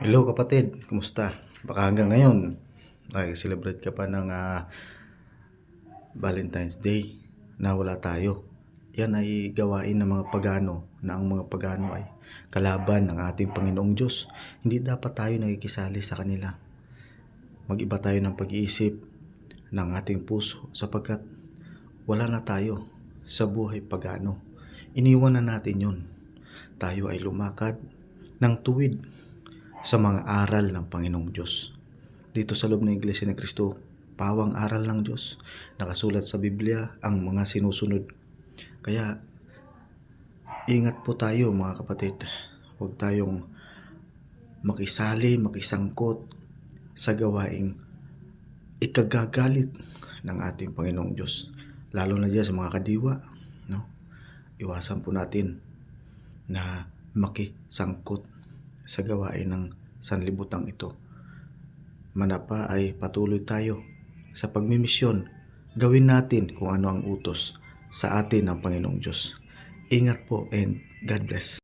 Hello kapatid, kumusta? Baka hanggang ngayon ay celebrate ka pa ng Valentine's Day na wala tayo. Yan ay gawain ng mga pagano na ang mga pagano ay kalaban ng ating Panginoong Diyos. Hindi dapat tayo nakikisali sa kanila. Mag-iba tayo ng pag-iisip ng ating puso sapagkat wala na tayo sa buhay pagano. Iniwan na natin yun. Tayo ay lumakad ng tuwid sa mga aral ng Panginoong Diyos. Dito sa loob ng Iglesia ni Cristo, pawang aral ng Diyos. Nakasulat sa Biblia ang mga sinusunod. Kaya, ingat po tayo mga kapatid. Huwag tayong makisali, makisangkot sa gawaing ikagagalit ng ating Panginoong Diyos. Lalo na dyan sa mga kadiwa. No? Iwasan po natin na makisangkot sa gawain ng sanlibutan ito. Manapa ay patuloy tayo sa pagmimisyon. Gawin natin kung ano ang utos sa atin ng Panginoong Diyos. Ingat po and God bless.